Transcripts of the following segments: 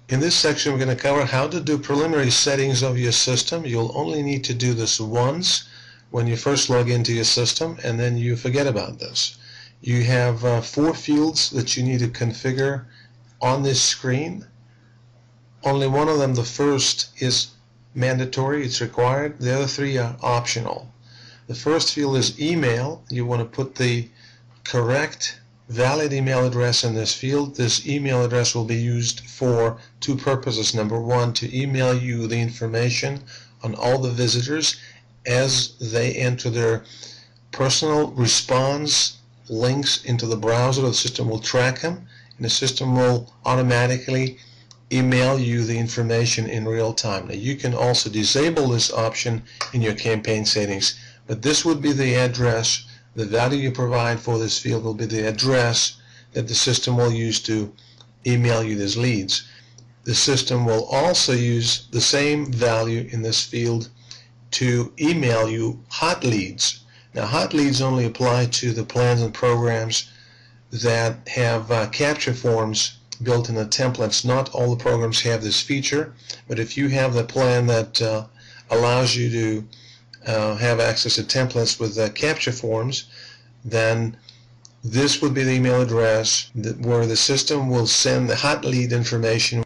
In this section, we're going to cover how to do preliminary settings of your system. You'll only need to do this once when you first log into your system, and then you forget about this. You have 4 fields that you need to configure on this screen. Only one of them, the first, is mandatory, it's required. The other 3 are optional. The first field is email. You want to put the correct valid email address in this field. This email address will be used for 2 purposes. Number 1, to email you the information on all the visitors as they enter their personal response links into the browser. The system will track them, and the system will automatically email you the information in real time. Now, you can also disable this option in your campaign settings, but this would be the address. The value you provide for this field will be the address that the system will use to email you these leads. The system will also use the same value in this field to email you hot leads. Now, hot leads only apply to the plans and programs that have capture forms built in the templates. Not all the programs have this feature, but if you have the plan that allows you to have access to templates with capture forms, then this would be the email address where the system will send the hot lead information.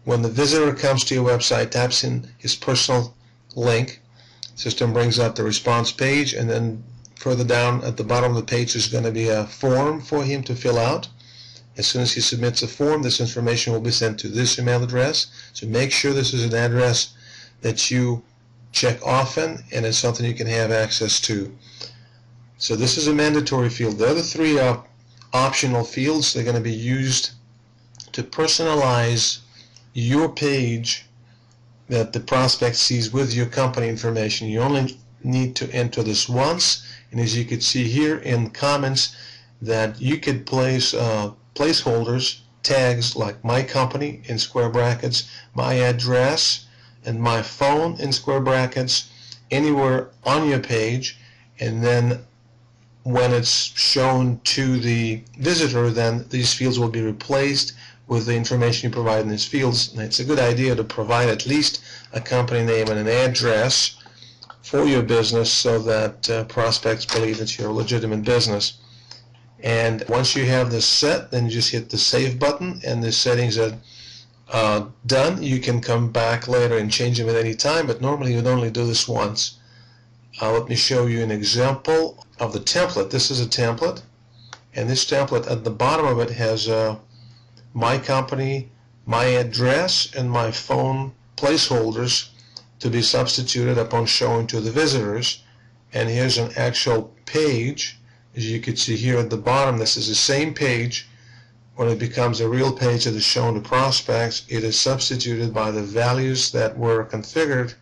When the visitor comes to your website, taps in his personal link, the system brings up the response page, and then further down at the bottom of the page is going to be a form for him to fill out. As soon as he submits a form, this information will be sent to this email address. So make sure this is an address that you check often, and it's something you can have access to. So this is a mandatory field. The other 3 are optional fields. They're going to be used to personalize your page that the prospect sees with your company information. You only need to enter this once, and as you can see here in comments, that you could place placeholders, tags like my company in square brackets, my address, and my phone in square brackets anywhere on your page, and then when it's shown to the visitor, then these fields will be replaced with the information you provide in these fields. And it's a good idea to provide at least a company name and an address for your business so that prospects believe that you're a legitimate business. And once you have this set, then you just hit the save button, and the settings are done. You can come back later and change them at any time, but normally you'd only do this once. Let me show you an example of the template. This is a template, and this template at the bottom of it has my company, my address, and my phone placeholders to be substituted upon showing to the visitors. And here's an actual page. As you can see here at the bottom, this is the same page. When it becomes a real page that is shown to prospects, it is substituted by the values that were configured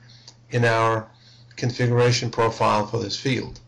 in our configuration profile for this field.